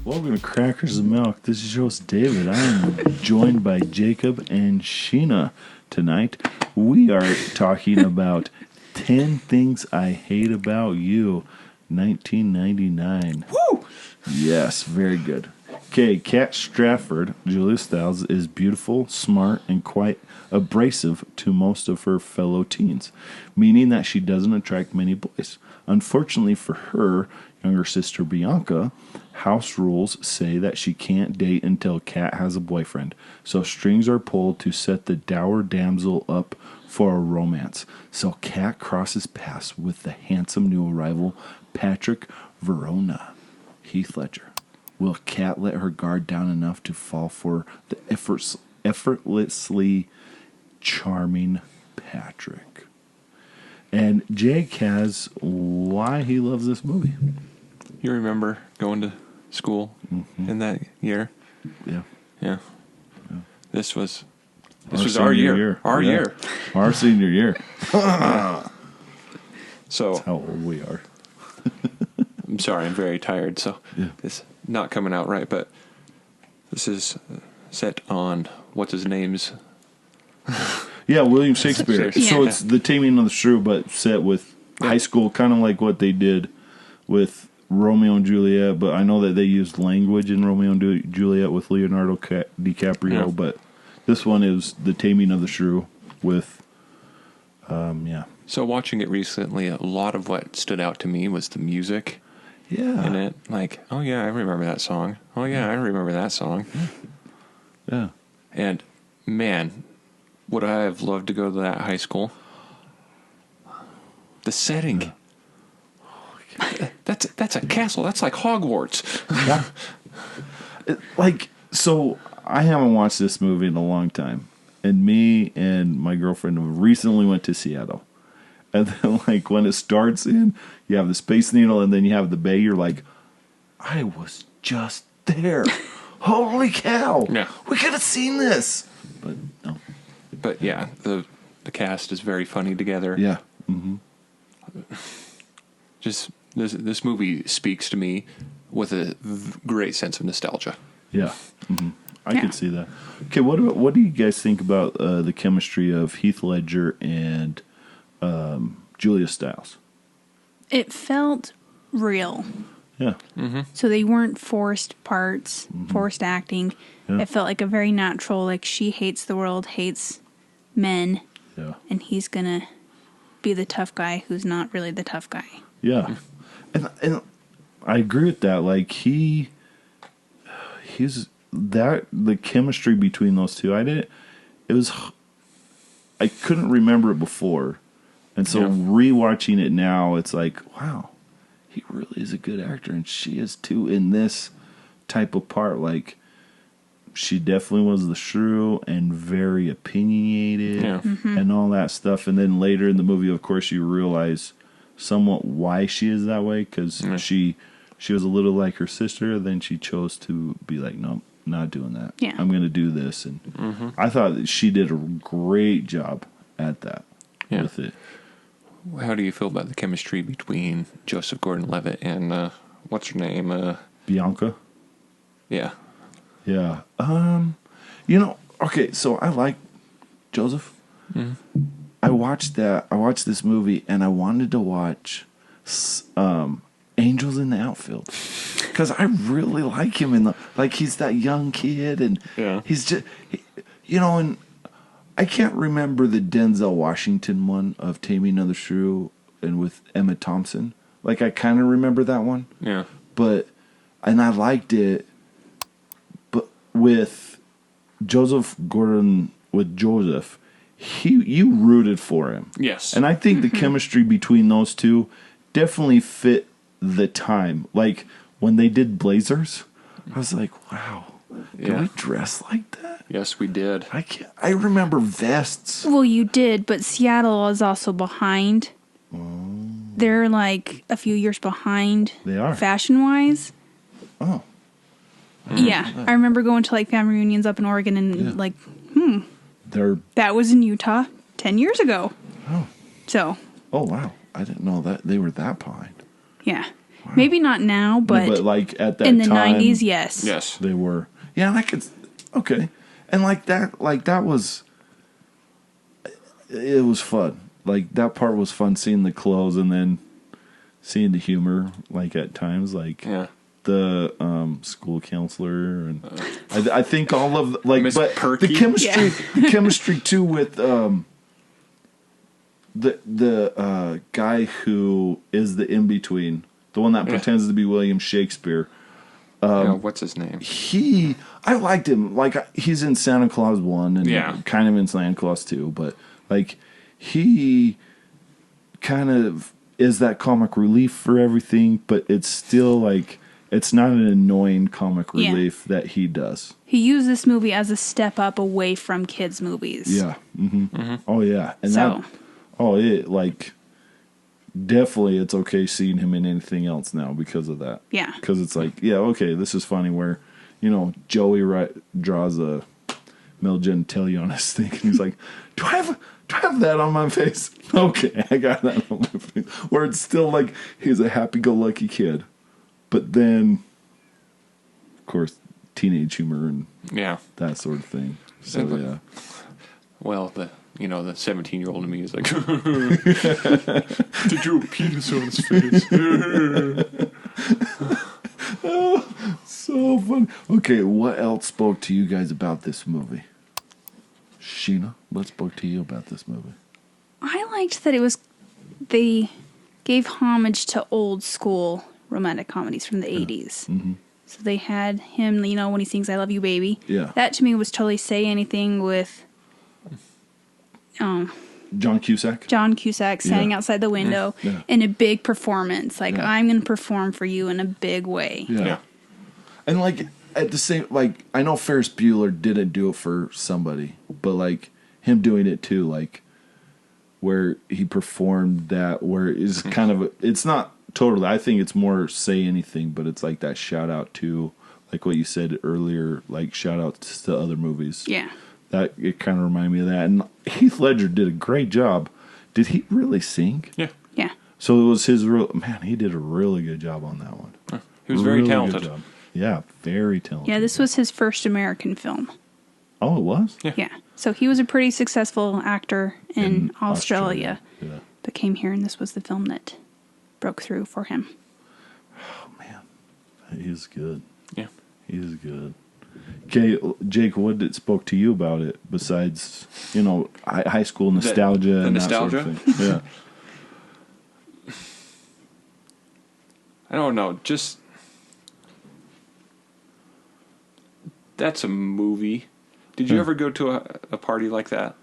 Welcome to Crackers and Milk. This is your host David. I am joined by Jacob and Sheena tonight. We are talking about 10 Things I Hate About You, 1999. Woo! Yes, very good. Okay, Kat Stratford, Julia Stiles, is beautiful, smart, and quite abrasive to most of her fellow teens, meaning that she doesn't attract many boys. Unfortunately for her younger sister Bianca, house rules say that she can't date until Kat has a boyfriend, so strings are pulled to set the dour damsel up for a romance. So Kat crosses paths with the handsome new arrival, Patrick Verona, Heath Ledger. Will Kat let her guard down enough to fall for the effortlessly charming Patrick? And Jake has why he loves this movie. You remember going to school in that year? Yeah. This was Our our year. year. Our Yeah. year. Our senior year. So That's how old we are. I'm sorry, I'm very tired. So Yeah. it's not coming out right, but this is set on what's his name's. Yeah, William Shakespeare. Yeah. So it's the Taming of the Shrew, but set with high school, kind of like what they did with Romeo and Juliet. But I know that they used language in Romeo and Juliet with Leonardo DiCaprio. Yeah. But this one is the Taming of the Shrew with, So watching it recently, a lot of what stood out to me was the music Yeah. in it. Like, oh yeah, I remember that song. Oh yeah, I remember that song. Yeah. And man, would I have loved to go to that high school? The setting. That's a castle. That's like Hogwarts. Yeah. So I haven't watched this movie in a long time. And me and my girlfriend recently went to Seattle. And then, like, when it starts in, you have the Space Needle and then you have the bay. You're like, I was just there. Holy cow. Yeah. We could have seen this. But no. But yeah, the cast is very funny together. Yeah. Just this movie speaks to me with a great sense of nostalgia. Yeah. I could see that. Okay, what do you guys think about the chemistry of Heath Ledger and Julia Stiles? It felt real. Yeah. So they weren't forced parts, forced acting. Yeah. It felt like a very natural, like she hates the world, hates men, Yeah. and he's going to be the tough guy who's not really the tough guy. Yeah. And I agree with that. Like he's the chemistry between those two. I couldn't remember it before. And so rewatching it now, it's like, wow, he really is a good actor and she is too in this type of part. Like she definitely was the Shrew and very opinionated and all that stuff. And then later in the movie, of course, you realize somewhat why she is that way because she was a little like her sister. Then she chose to be like, no, not doing that. Yeah. I'm going to do this. And I thought that she did a great job at that with it. How do you feel about the chemistry between Joseph Gordon-Levitt and what's her name? Bianca. Yeah. Yeah. Okay, so I like Joseph. I watched this movie and I wanted to watch Angels in the Outfield because I really like him he's that young kid and he's just and I can't remember the Denzel Washington one of Taming of the Shrew and with Emma Thompson. Like I kind of remember that one. Yeah. And I liked it, but with Joseph, you rooted for him. Yes. And I think the chemistry between those two definitely fit the time. Like when they did Blazers, I was like, wow, did we dress like that? Yes, we did. I remember vests. Well, you did, but Seattle is also behind. They're like a few years behind. They are. Fashion-wise. Oh. Yeah. I remember going to like family reunions up in Oregon and that was in Utah 10 years ago. Oh. So. Oh, wow. I didn't know that they were that behind. Yeah. Maybe not now, but like at that in the time, 90s, yes. Yes. they were. Yeah, and I could. Okay, and like that was. It was fun. Like that part was fun, seeing the clothes and then seeing the humor. Like at times, like the school counselor, and I think all of like, Miss but Perky. the chemistry too with the guy who is the in between, the one that pretends to be William Shakespeare. What's his name? I liked him. Like he's in Santa Claus 1 and kind of in Santa Claus 2, but like he kind of is that comic relief for everything, but it's still like it's not an annoying comic relief that he does. He used this movie as a step up away from kids' movies. Yeah. Oh yeah. And So it like definitely it's okay seeing him in anything else now because of that. Yeah. Because it's like, yeah, okay, this is funny where, Joey draws a male genitalia on his thing and he's like, do I have that on my face? Okay, I got that on my face. Where it's still like he's a happy-go-lucky kid. But then, of course, teenage humor and that sort of thing. So, yeah. Well, the 17-year-old in me is like, they drew a penis on his face. Oh, so fun. Okay, what else spoke to you guys about this movie? Sheena, what spoke to you about this movie? I liked that they gave homage to old school romantic comedies from the 80s. Mm-hmm. So they had him, when he sings I Love You Baby. Yeah. That to me was totally Say Anything with John Cusack? John Cusack standing outside the window in a big performance. Like, I'm going to perform for you in a big way. Yeah. And, like, at the same, like, I know Ferris Bueller didn't do it for somebody, but, like, him doing it too, like, where he performed that, where it's kind of, it's not totally, I think it's more Say Anything, but it's like that shout out to, like what you said earlier, like shout outs to other movies. Yeah. That, it kind of reminded me of that. And Heath Ledger did a great job. Did he really sing? Yeah. Yeah. So it was his real, man, he did a really good job on that one. He was very talented. Yeah, very talented. Yeah, this was his first American film. Oh, it was? Yeah. So he was a pretty successful actor in Australia. Yeah. But came here, and this was the film that broke through for him. Oh, man. He's good. Yeah. He's good. Okay, Jake, what spoke to you about it besides, high school nostalgia the and nostalgia? that sort of thing? Yeah. I don't know. Just that's a movie. Did you ever go to a party like that?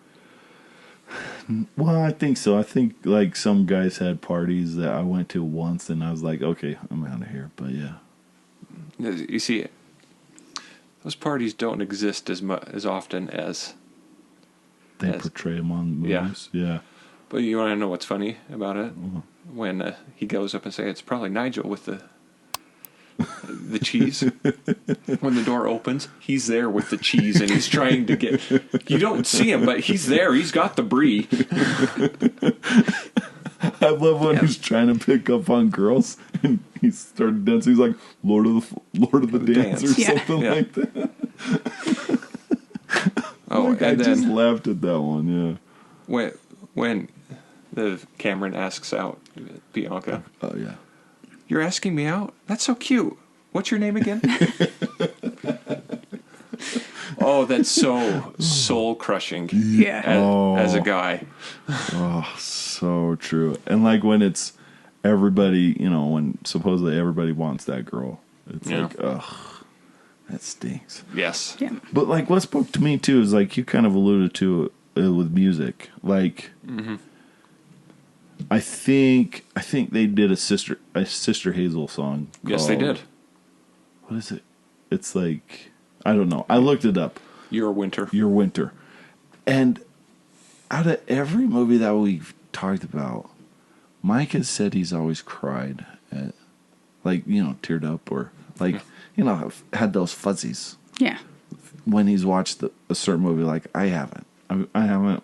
Well, I think so. I think like some guys had parties that I went to once, and I was like, okay, I'm out of here. But yeah, you see, those parties don't exist as often as they portray them on movies. Yeah. But you want to know what's funny about it? When he goes up and says, it's probably Nigel with the cheese. When the door opens, he's there with the cheese, and he's trying to get... You don't see him, but he's there. He's got the brie. I love when he's trying to pick up on girls, and he started dancing. He's like, Lord of the Dance or something like that. I just laughed at that one, yeah. When the Cameron asks out Bianca. Oh, yeah. You're asking me out? That's so cute. What's your name again? Oh, that's so soul-crushing. Yeah. As a guy. Oh, so true. And like when it's everybody, when supposedly everybody wants that girl. It's like, ugh, that stinks. Yes. Yeah. But like what spoke to me too is like you kind of alluded to it with music. Like, I think they did a Sister Hazel song. Yes, they did. What is it? It's like, I don't know. I looked it up. Your Winter. And out of every movie that we've talked about, Mike has said he's always cried at, like, teared up or like, had those fuzzies. Yeah. When he's watched a certain movie, like I haven't. I haven't.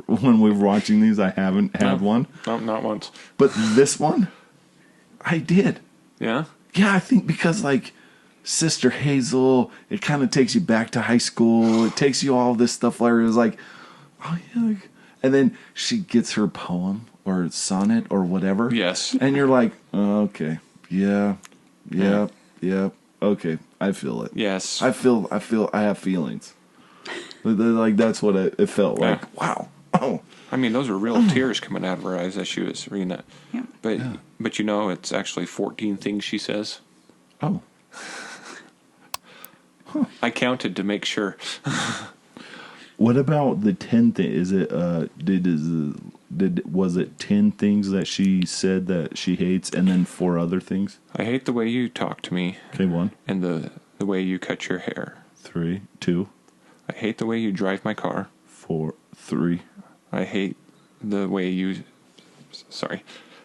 When we're watching these, I haven't had one. No, not once. But this one, I did. Yeah? Yeah, I think because, like, Sister Hazel, it kind of takes you back to high school. It takes you all this stuff where it was like, oh, yeah. And then she gets her poem or sonnet or whatever. Yes. And you're like, oh, okay. Yeah. Okay. I feel it. Yes. I have feelings. Like, that's what it felt like. Yeah. Wow. Oh. I mean, those were real tears coming out of her eyes as she was reading that. Yeah. But you know, it's actually 14 things she says. Oh. I counted to make sure. What about the 10 thing? Is it was it 10 things that she said that she hates, and then 4 other things? I hate the way you talk to me. Okay, 1. And the way you cut your hair. 3, 2, I hate the way you drive my car. 4, 3. I hate the way you... Sorry.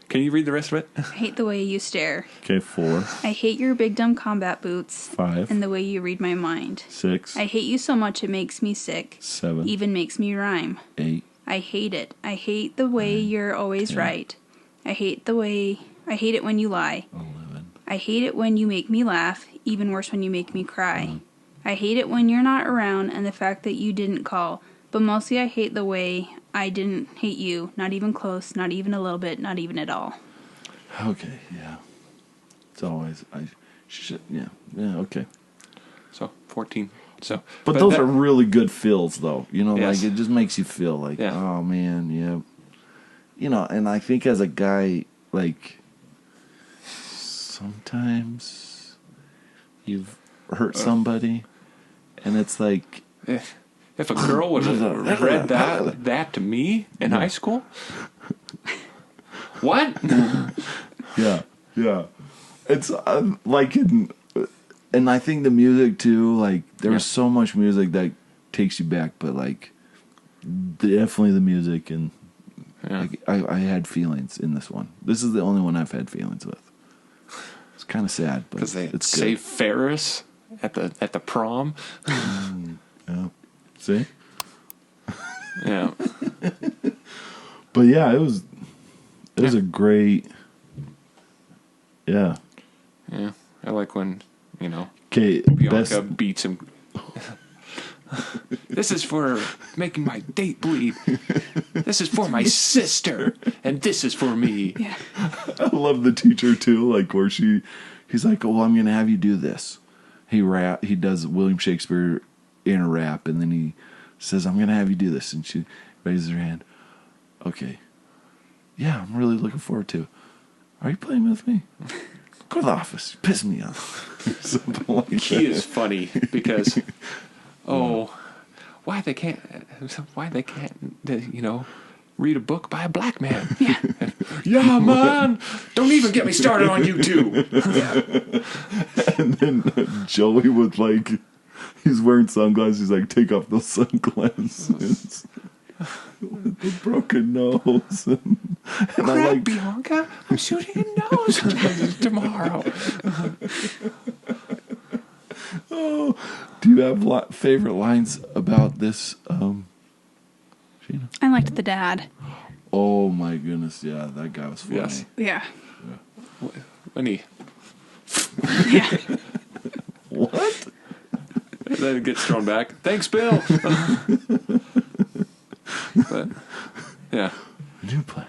Can you read the rest of it? I hate the way you stare. Okay, 4. I hate your big dumb combat boots. 5. And the way you read my mind. 6. I hate you so much it makes me sick. 7. Even makes me rhyme. 8. I hate it. I hate the way you're always 10. right. I hate it when you lie. 11. I hate it when you make me laugh, even worse when you make me cry. I hate it when you're not around and the fact that you didn't call. But mostly I hate the way I didn't hate you, not even close, not even a little bit, not even at all. Okay, yeah. It's always okay. So, 14. So, But those are really good feels, though. You know, Yes. like, it just makes you feel like, Yeah. oh, man, yeah. You know, and I think as a guy, like, sometimes you've hurt somebody, and it's like... If a girl would have read that to me in high school... What? Yeah. It's like, and I think the music, too, like, there's so much music that takes you back, but, like, definitely the music, and like, I had feelings in this one. This is the only one I've had feelings with. It's kind of sad, but Because they it's say good. Ferris at the prom. Yeah. See? Yeah. But yeah, it was a great, Yeah. I like when, you know, okay, Bianca beats him. This is for making my date bleed. This is for my sister. And this is for me. Yeah. I love the teacher too, like where he's like, oh, I'm gonna have you do this. He does William Shakespeare in a rap, and then he says, I'm gonna have you do this, and she raises her hand. Okay. Yeah, I'm really looking forward to it. Are you playing with me? Go to the office. You piss me off. Something like that. He is funny because, why they can't, you know, read a book by a black man. Yeah. Yeah, man. Don't even get me started on you two. And then Joey would, like, he's wearing sunglasses. He's like, take off those sunglasses. With the broken nose. And Crap, I like, Bianca. I'm shooting a nose tomorrow. oh, do you have favorite lines about this, Sheena? I liked the dad. Oh my goodness, yeah, that guy was funny. Yes. Yeah. When he... Yeah. What? Then it gets thrown back. Thanks, Bill. But, yeah. New plan.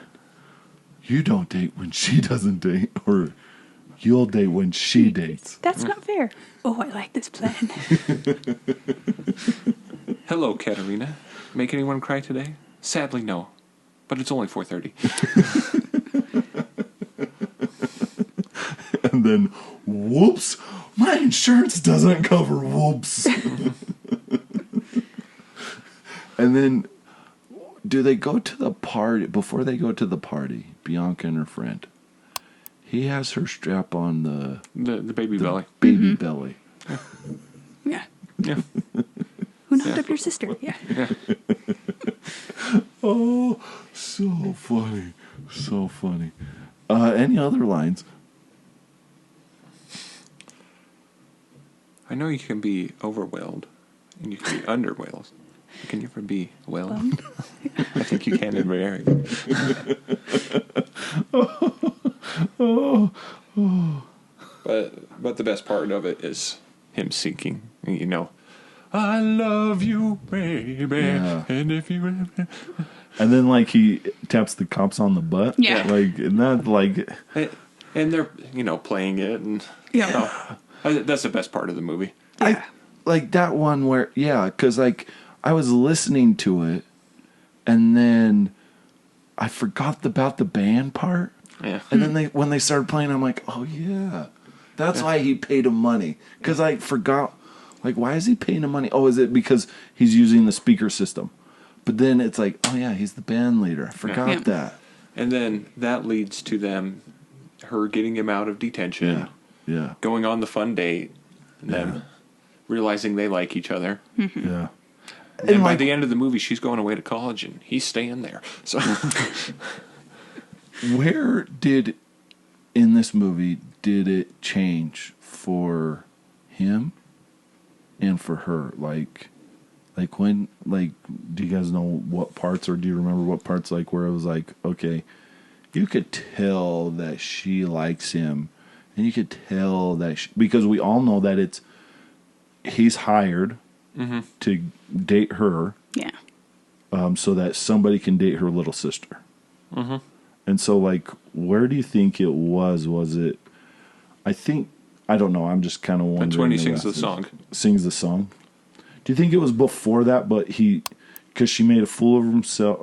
You don't date when she doesn't date, or you'll date when she dates. That's not fair. Oh, I like this plan. Hello, Katerina. Make anyone cry today? Sadly, no. But it's only 4:30. And then, whoops, my insurance doesn't cover whoops. And then, do they go to the party? Before they go to the party, Bianca and her friend, he has her strap on the baby belly. baby belly. Yeah. Yeah. Who knocked up your sister? Yeah. Yeah. Oh, so funny. So funny. Any other lines? I know you can be overwhelmed and you can be underwhelmed. Can you ever be whelmed? I think you can in rare. But the best part of it is him singing, I love you, baby, Yeah. and if you... And then, like, he taps the cops on the butt. Yeah. Like, and that, like... And they're, playing it, and that's the best part of the movie. I like that one where, because, like, I was listening to it, and then I forgot about the band part. Yeah. And then when they started playing, I'm like, oh, yeah. That's why he paid him money. Because I forgot, like, why is he paying him money? Oh, is it because he's using the speaker system? But then it's like, oh, yeah, he's the band leader. I forgot that. And then that leads to her getting him out of detention. Yeah. Going on the fun date. And them realizing they like each other. Yeah. And by the end of the movie, she's going away to college, and he's staying there. So, where in this movie, did it change for him and for her? Like when, like, do you guys know what parts, or do you remember what parts, like, where it was like, okay, you could tell that she likes him, and you could tell that because we all know that he's hired to date her, so that somebody can date her little sister. And so, like, where do you think it was? Was it? I don't know. I'm just kind of wondering. That's when he sings the song. Sings the song. Do you think it was before that? But because she made a fool of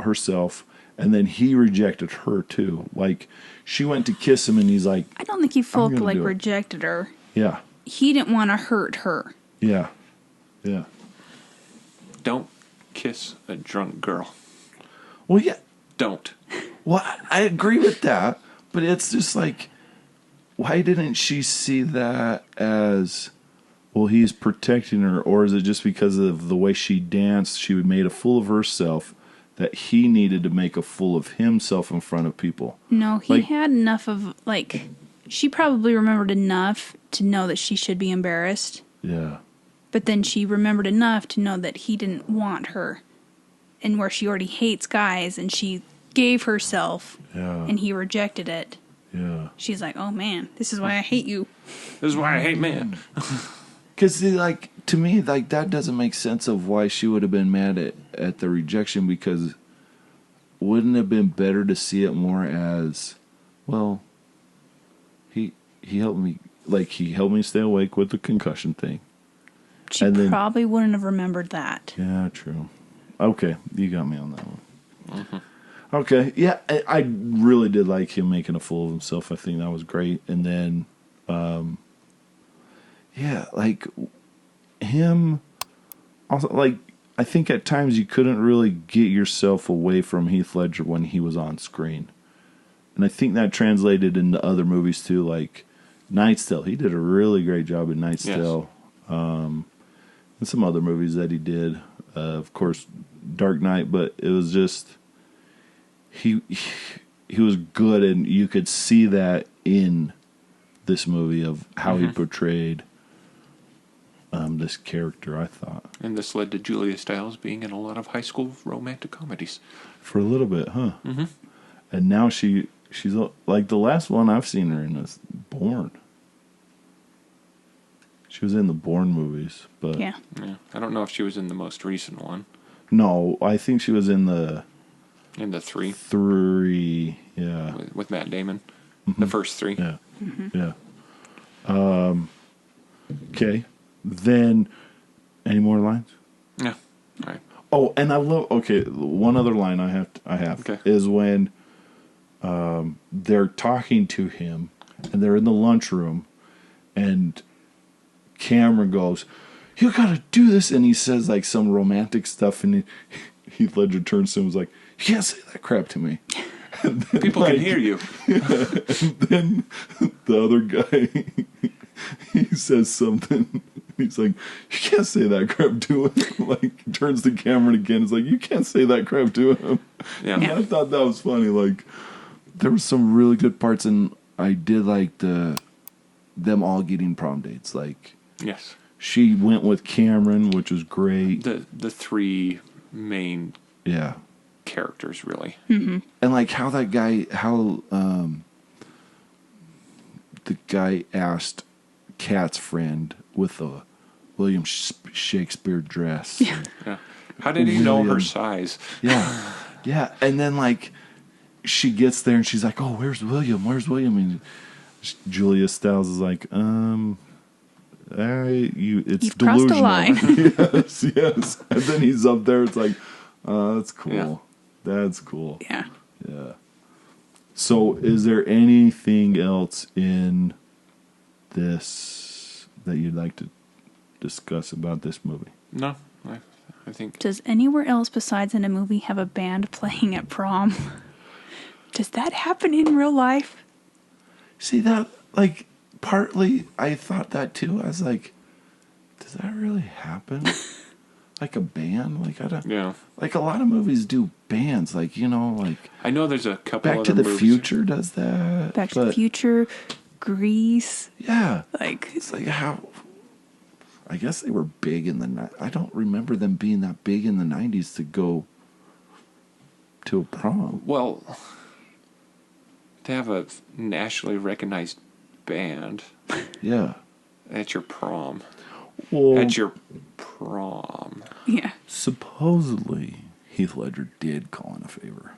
herself, and then he rejected her too. Like, she went to kiss him, and he's like, I don't think he fully rejected her. Yeah. He didn't want to hurt her. Yeah. Yeah. Don't kiss a drunk girl. Well, yeah. Don't. Well, I agree with that, but it's just like, why didn't she see that as, well, he's protecting her, or is it just because of the way she danced, she made a fool of herself, that he needed to make a fool of himself in front of people? No, he had enough of, like, she probably remembered enough to know that she should be embarrassed. Yeah. But then she remembered enough to know that he didn't want her. And where she already hates guys, and she gave herself, and he rejected it. Yeah. She's like, oh man, this is why I hate you. This is why I hate men. Because, like, to me, like, that doesn't make sense of why she would have been mad at the rejection, because wouldn't it have been better to see it more as, well, he helped me, like, he helped me stay awake with the concussion thing. She probably wouldn't have remembered that. Yeah, true. Okay, you got me on that one. Okay, yeah, I really did like him making a fool of himself. I think that was great. And then, like, him, also, like, I think at times you couldn't really get yourself away from Heath Ledger when he was on screen. And I think that translated into other movies too, like Night's Tale. He did a really great job in Night's Tale. And some other movies that he did. Of course, Dark Knight, but it was just, he was good, and you could see that in this movie of how he portrayed this character, I thought. And this led to Julia Stiles being in a lot of high school romantic comedies. For a little bit, huh? Mm-hmm. And now she's like, the last one I've seen her in is Bourne. She was in the Bourne movies, but... Yeah. I don't know if she was in the most recent one. No, I think she was in the... In the three? Three, yeah. With Matt Damon. Mm-hmm. The first three. Yeah. Mm-hmm. Yeah. Okay. Then, any more lines? Yeah. All right. Oh, and I love... Okay, one other line I have is when they're talking to him, and they're in the lunchroom, and Cameron goes, "You gotta do this," and he says, like, some romantic stuff, and Heath Ledger turns to him and was like, "You can't say that crap to me." People, like, can hear you. And then the other guy, he says something. He's like, "You can't say that crap to him." Like, turns to Cameron again. It's like, "You can't say that crap to him." Yeah. And I thought that was funny. Like, there were some really good parts, and I did like them all getting prom dates. Like, yes, she went with Cameron, which was great. The three main characters, really. Mm-hmm. And like how that guy, the guy asked Kat's friend with the William Shakespeare dress. Yeah. How did he know her size? Yeah. Yeah. And then, like, she gets there and she's like, oh, where's William? Where's William? And Julia Stiles is like, it's You've delusional. crossed a line. yes. And then he's up there. It's like, that's cool. Yeah. That's cool. Yeah. Yeah. So, is there anything else in this that you'd like to discuss about this movie? No, I think. Does anywhere else besides in a movie have a band playing at prom? Does that happen in real life? See that, like, partly I thought that too. I was like, does that really happen? Like a band? Like, I don't. Yeah. Like, a lot of movies do bands. Like, you know, like. I know there's a couple Back other to the movies. Future does that. Back to the Future, Grease. Yeah. Like, It's like how. I guess they were big in the. I don't remember them being that big in the 90s to go to a prom. Well, to have a nationally recognized band Yeah. at your prom. Well, At your prom. yeah. supposedly Heath Ledger did call in a favor.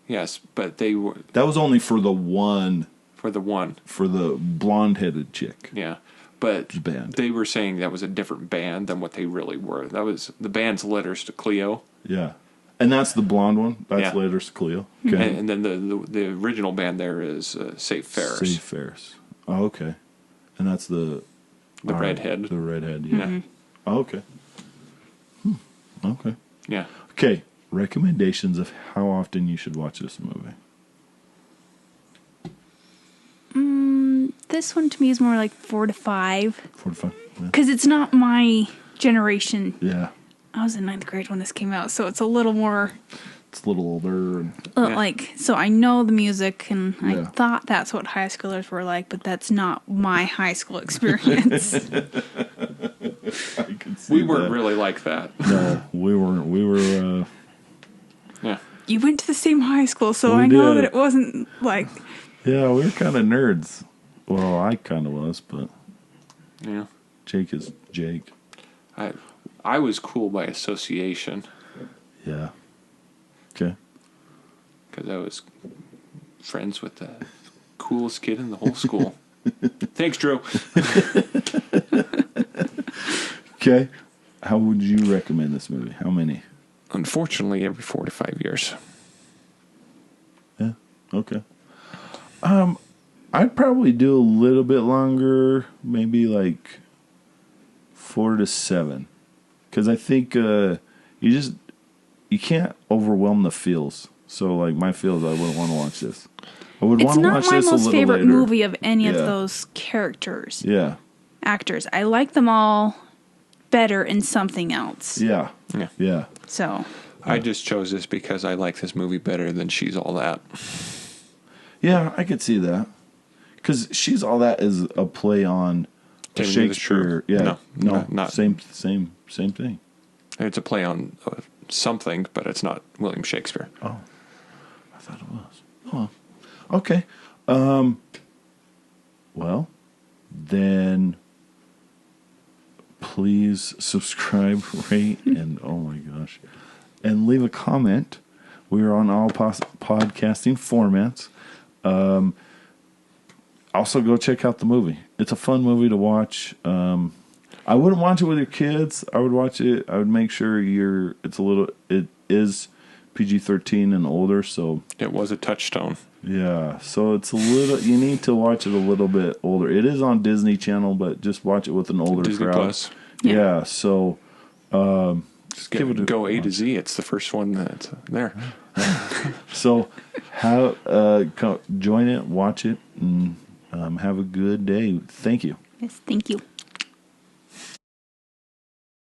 Yes, but they were That was only for the one, for the one. for the blonde-headed chick. Yeah. But Band. they were saying that was a different band than what they really were. That was the band's Letters to Cleo. Yeah. And that's the blonde one. That's Yeah. Letters to Cleo. Okay. And then the original band there is Safe Ferris. Safe Ferris. Oh, okay. And that's the redhead. The redhead, yeah. Yeah. Oh, okay. Okay. Yeah. Okay. Recommendations of how often you should watch this movie. This one to me is more like 4 to 5. 4 to 5. Yeah. Because it's not my generation. Yeah. I was in 9th grade when this came out, so it's a little more It's a little older. And, Yeah. so I know the music, and I Yeah. thought that's what high schoolers were like, but that's not my high school experience. I could see We weren't that. really like that. No, we weren't. We were. Yeah. You went to the same high school, so We I know did. that it wasn't like... Yeah, we were kind of nerds. Well, I kind of was, but Yeah. Jake is Jake. I was cool by association Yeah. Okay. because I was friends with the coolest kid in the whole school. Thanks, Drew. Okay. How would you recommend this movie? How many? Unfortunately, every 4 to 5 years. Yeah. Okay. I'd probably do a little bit longer, maybe like 4 to 7, because I think you can't overwhelm the feels. So like my feels, I wouldn't want to watch this. I would It's want to not watch my this a most little favorite later. movie of any of Yeah. those characters, Yeah. actors. I like them all better in something else. Yeah. Yeah. Yeah. So, I just chose this because I like this movie better than She's All That. Yeah, I could see that. Because She's All That is a play on Taming of the Shakespeare. Shrew. Yeah. No, not. Same thing. It's a play on something, but it's not William Shakespeare. Oh. I thought it was. Oh. Okay. Well, then please subscribe, rate, and oh my gosh. And leave a comment. We are on all podcasting formats. Also, go check out the movie. It's a fun movie to watch. I wouldn't watch it with your kids. I would watch it. I would make sure it is PG-13 and older. So It was a touchstone. yeah, so it's a little. You need to watch it a little bit older. It is on Disney Channel, but just watch it with an older Disney crowd. Plus. Yeah. So Just go A to Z. It's the first one that's there. So join it, watch it, and have a good day. Thank you. yes, thank you.